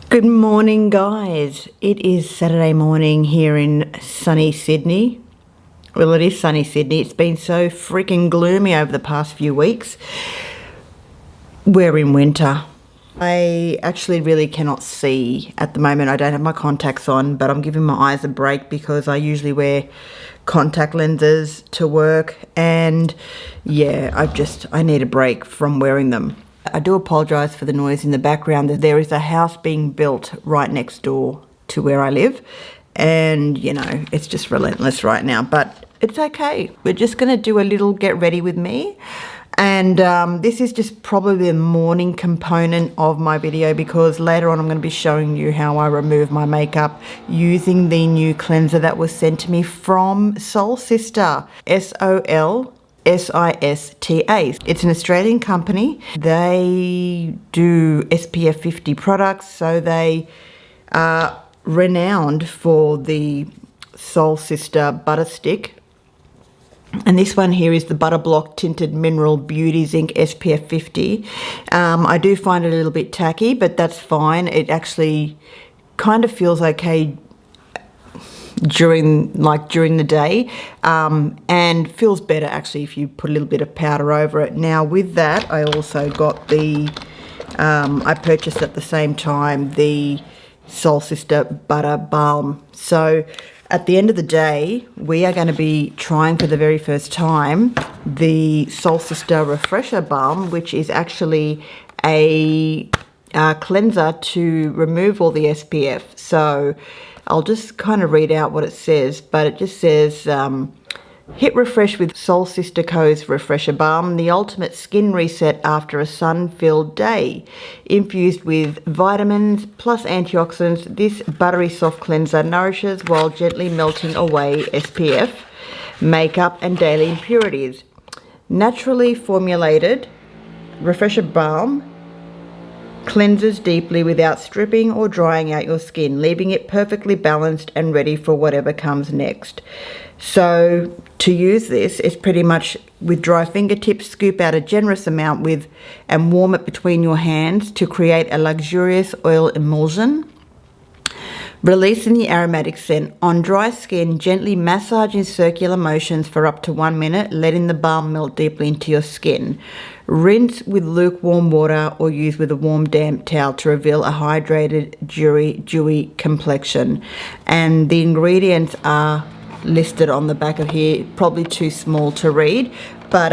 Good morning, guys. It is Saturday morning here in sunny Sydney. Well, it is sunny Sydney. It's been so freaking gloomy over the past few weeks. We're in winter. I actually really cannot see at the moment. I don't have my contacts on, but I'm giving my eyes a break because I usually wear contact lenses to work, and yeah, I need a break from wearing them. I do apologise for the noise in the background. There is a house being built right next door to where I live, and you know, it's just relentless right now, but it's okay. We're just going to do a little get ready with me, and this is just probably the morning component of my video because later on I'm going to be showing you how I remove my makeup using the new cleanser that was sent to me from Sol Sista, Sol Sista. It's an Australian company. They do SPF 50 products, so they are renowned for the Sol Sista Butter Stick. And this one here is the Butter Block Tinted Mineral Beauty Zinc SPF 50. I do find it a little bit tacky, but that's fine. It actually kind of feels okay during the day, and feels better actually if you put a little bit of powder over it. Now with that, I also got the I purchased at the same time the Sol Sista Butter Balm. So at the end of the day, we are going to be trying for the very first time the Sol Sista Refresha Balm, which is actually a cleanser to remove all the SPF. So I'll just kind of read out what it says, but it just says, hit refresh with Sol Sista Co.'s Refresher Balm, the ultimate skin reset after a sun-filled day. Infused with vitamins plus antioxidants, this buttery soft cleanser nourishes while gently melting away SPF, makeup and daily impurities. Naturally formulated Refresher Balm cleanses deeply without stripping or drying out your skin, leaving it perfectly balanced and ready for whatever comes next. So to use this, it's pretty much with dry fingertips, scoop out a generous amount and warm it between your hands to create a luxurious oil emulsion. Releasing the aromatic scent. On dry skin, gently massage in circular motions for up to 1 minute, letting the balm melt deeply into your skin. Rinse with lukewarm water or use with a warm damp towel to reveal a hydrated, dewy complexion. And the ingredients are listed on the back of here, probably too small to read, but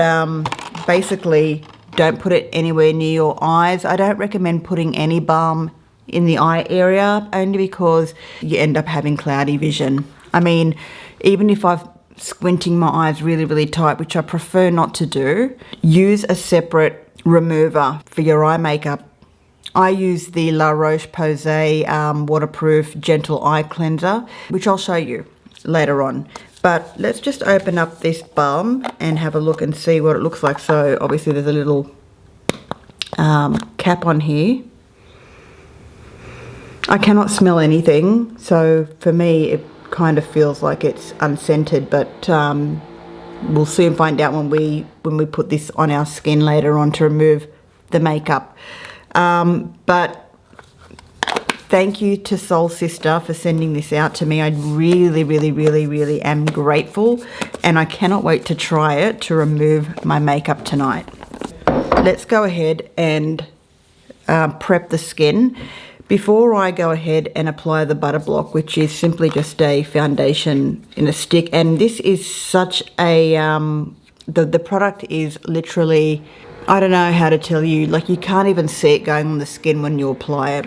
basically don't put it anywhere near your eyes. I don't recommend putting any balm in the eye area, only because you end up having cloudy vision. I mean, even if I'm squinting my eyes really tight, which I prefer not to do, use a separate remover for your eye makeup. I use the La Roche-Posay waterproof gentle eye cleanser, which I'll show you later on. But let's just open up this balm and have a look and see what it looks like. So obviously there's a little cap on here. I cannot smell anything, so for me it kind of feels like it's unscented, but we'll soon find out when we put this on our skin later on to remove the makeup. But thank you to Sol Sista for sending this out to me. I really am grateful, and I cannot wait to try it to remove my makeup tonight. Let's go ahead and prep the skin. Before I go ahead and apply the butter block, which is simply just a foundation in a stick, and this is such a, the product is literally, I don't know how to tell you, like you can't even see it going on the skin when you apply it.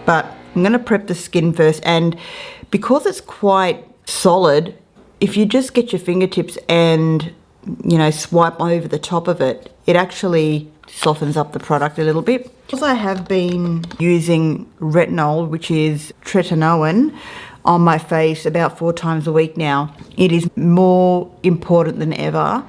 But I'm going to prep the skin first, and because it's quite solid, if you just get your fingertips and, you know, swipe over the top of it, it actually softens up the product a little bit. Because I have been using retinol, which is tretinoin, on my face about 4 times a week now, it is more important than ever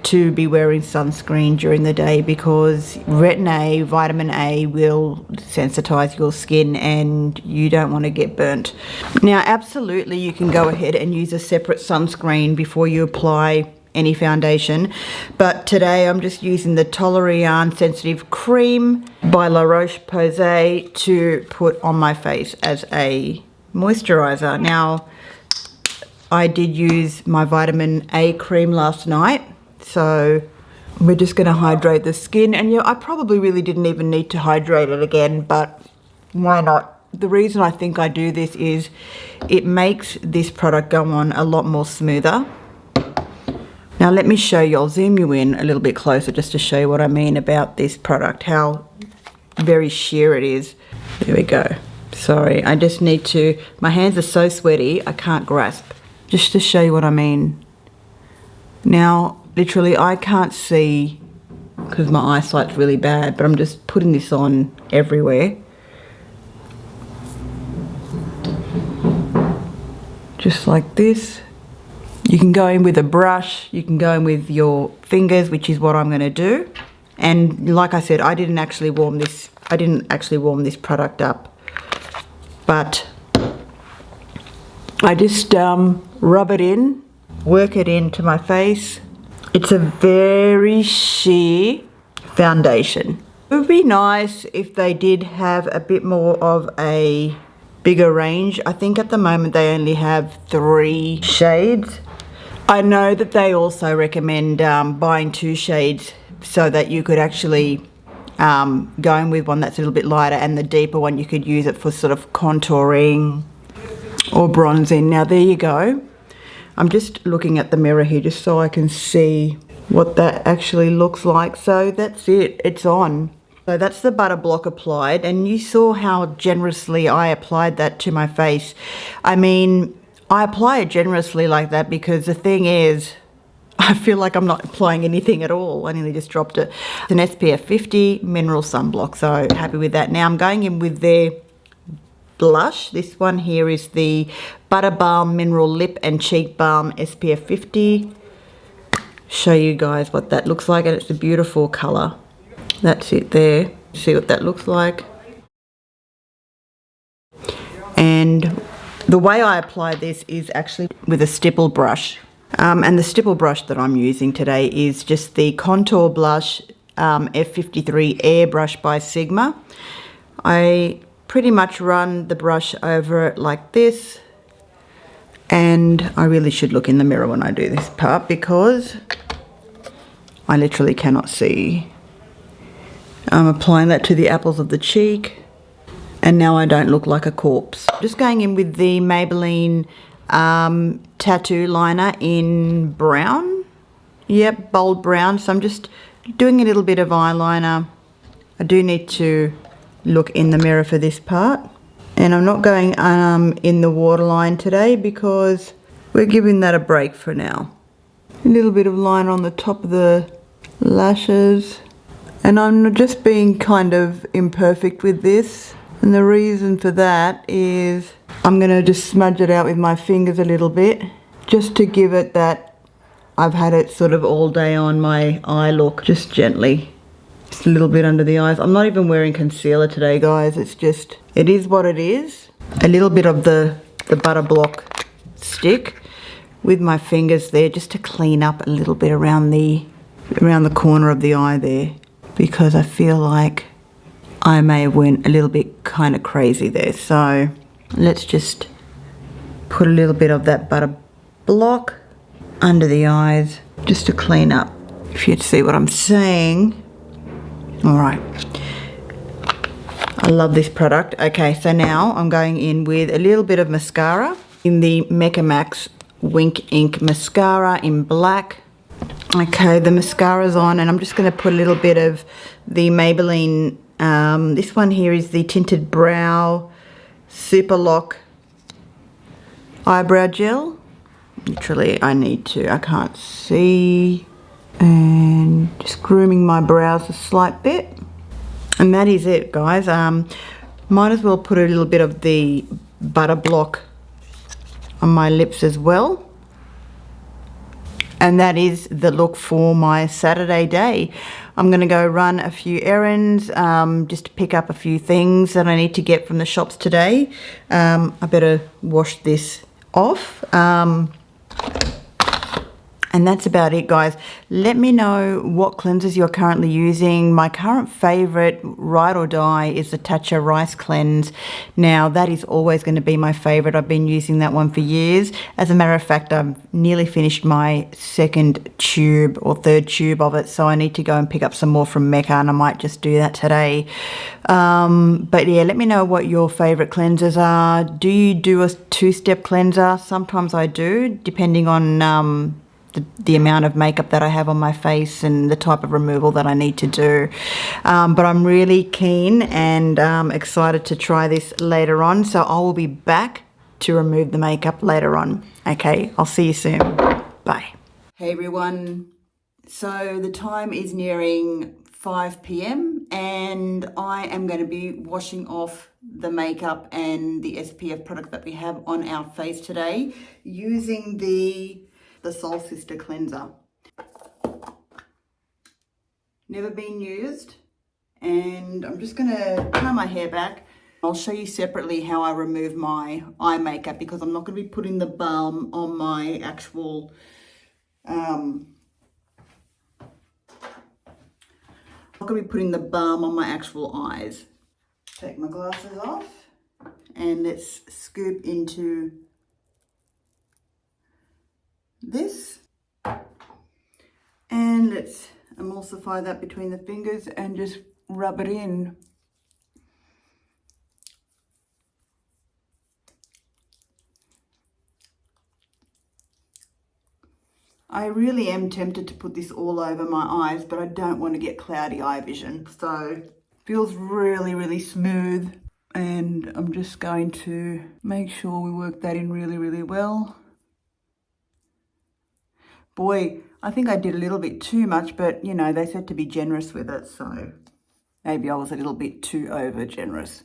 to be wearing sunscreen during the day, because retin A, vitamin A, will sensitize your skin and you don't want to get burnt. Now absolutely you can go ahead and use a separate sunscreen before you apply any foundation. But today I'm just using the Toleriane Sensitive Cream by La Roche-Posay to put on my face as a moisturizer. Now, I did use my vitamin A cream last night, so we're just going to hydrate the skin. And yeah, I probably really didn't even need to hydrate it again, but why not? The reason I think I do this is it makes this product go on a lot more smoother. Now let me show you, I'll zoom you in a little bit closer just to show you what I mean about this product, how very sheer it is. There we go. Sorry, I just need to, my hands are so sweaty, I can't grasp. Just to show you what I mean. Now, literally I can't see because my eyesight's really bad, but I'm just putting this on everywhere. Just like this. You can go in with a brush, you can go in with your fingers, which is what I'm going to do. And like I said, I didn't actually warm this product up, but I just rub it in, work it into my face. It's a very sheer foundation. It would be nice if they did have a bit more of a bigger range. I think at the moment they only have 3 shades. I know that they also recommend buying 2 shades so that you could actually go in with one that's a little bit lighter, and the deeper one you could use it for sort of contouring or bronzing. Now there you go. I'm just looking at the mirror here just so I can see what that actually looks like. So that's it, it's on. So that's the butter block applied, and you saw how generously I applied that to my face. I mean, I apply it generously like that because the thing is, I feel like I'm not applying anything at all. I nearly just dropped it. It's an SPF 50 mineral sunblock, so happy with that. Now I'm going in with their blush. This one here is the Butter Balm Mineral Lip and Cheek Balm SPF 50. Show you guys what that looks like, and it's a beautiful colour. That's it there. See what that looks like. And the way I apply this is actually with a stipple brush. And the stipple brush that I'm using today is just the Contour Blush F53 Airbrush by Sigma. I pretty much run the brush over it like this. And I really should look in the mirror when I do this part because I literally cannot see. I'm applying that to the apples of the cheek, and now I don't look like a corpse. Just going in with the Maybelline tattoo liner in brown. Yep, bold brown. So I'm just doing a little bit of eyeliner. I do need to look in the mirror for this part. And I'm not going in the waterline today because we're giving that a break for now. A little bit of liner on the top of the lashes. And I'm just being kind of imperfect with this. And the reason for that is I'm going to just smudge it out with my fingers a little bit, just to give it that I've had it sort of all day on my eye look, just gently. Just a little bit under the eyes. I'm not even wearing concealer today, guys. It's just, it is what it is. A little bit of the butter block stick with my fingers there, just to clean up a little bit around the corner of the eye there, because I feel like I may have went a little bit kind of crazy there. So let's just put a little bit of that butter block under the eyes just to clean up, if you'd see what I'm saying. All right, I love this product. Okay, so now I'm going in with a little bit of mascara in the Mecca Max Wink Ink mascara in black. Okay, the mascara's on, and I'm just going to put a little bit of the Maybelline, this one here is the Tinted Brow Super Lock Eyebrow Gel. Literally, I can't see. And just grooming my brows a slight bit. And that is it, guys. Might as well put a little bit of the butter block on my lips as well. And that is the look for my Saturday day. I'm going to go run a few errands, just to pick up a few things that I need to get from the shops today. I better wash this off. And And that's about it, guys. Let me know what cleansers you're currently using. My current favorite, ride or die, is the Tatcha Rice Cleanse. Now, that is always going to be my favorite. I've been using that one for years. As a matter of fact, I've nearly finished my second tube or third tube of it, so I need to go and pick up some more from Mecca, and I might just do that today. But yeah, let me know what your favorite cleansers are. Do you do a two-step cleanser? Sometimes I do, depending on the amount of makeup that I have on my face and the type of removal that I need to do. But I'm really keen and excited to try this later on. So I will be back to remove the makeup later on. Okay, I'll see you soon. Bye. Hey everyone. So the time is nearing 5 p.m. and I am going to be washing off the makeup and the SPF product that we have on our face today using the Sol Sista cleanser. Never been used, and I'm just gonna tie my hair back. I'll show you separately how I remove my eye makeup because I'm not gonna be putting the balm on my actual eyes. Take my glasses off and let's scoop into this, and let's emulsify that between the fingers and just rub it in. I really am tempted to put this all over my eyes, but I don't want to get cloudy eye vision, so it feels really, really smooth, and I'm just going to make sure we work that in really, really well. Boy, I think I did a little bit too much, but you know, they said to be generous with it, so maybe I was a little bit too over generous.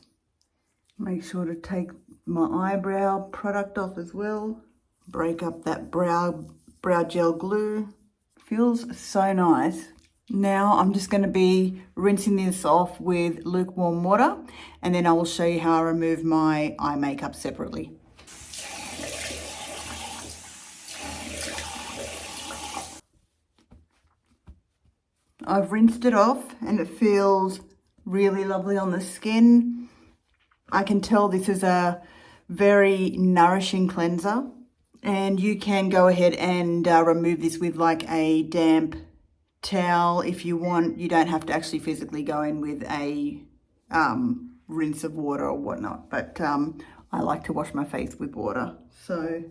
Make sure to take my eyebrow product off as well. Break up that brow gel glue. Feels so nice. Now I'm just going to be rinsing this off with lukewarm water, and then I will show you how I remove my eye makeup separately. I've rinsed it off and it feels really lovely on the skin. I can tell this is a very nourishing cleanser, and you can go ahead and remove this with like a damp towel if you want. You don't have to actually physically go in with a rinse of water or whatnot, but I like to wash my face with water. So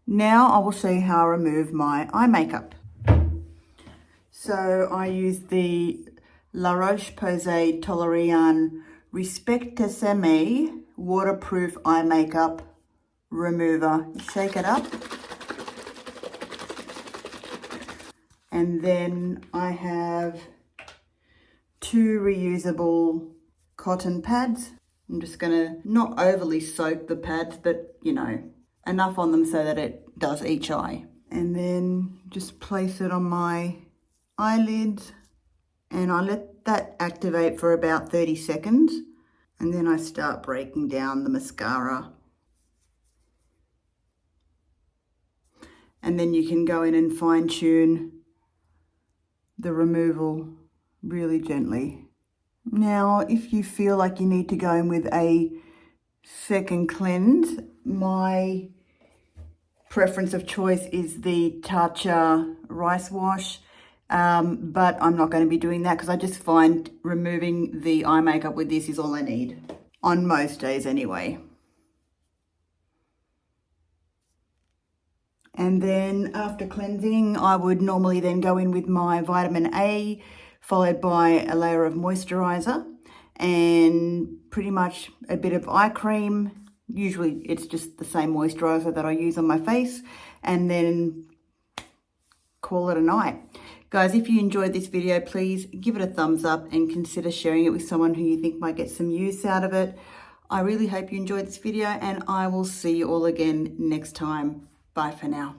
now I will show you how I remove my eye makeup. So I use the La Roche-Posay Toleriane Respectissime waterproof eye makeup remover. Shake it up. And then I have 2 reusable cotton pads. I'm just gonna not overly soak the pads, but you know, enough on them so that it does each eye. And then just place it on my eyelids, and I let that activate for about 30 seconds, and then I start breaking down the mascara. And then you can go in and fine tune the removal really gently. Now, if you feel like you need to go in with a second cleanse, my preference of choice is the Tatcha Rice Wash. But I'm not going to be doing that because I just find removing the eye makeup with this is all I need, on most days anyway. And then after cleansing, I would normally then go in with my vitamin A, followed by a layer of moisturizer and pretty much a bit of eye cream. Usually it's just the same moisturizer that I use on my face, and then call it a night. Guys, if you enjoyed this video, please give it a thumbs up and consider sharing it with someone who you think might get some use out of it. I really hope you enjoyed this video, and I will see you all again next time. Bye for now.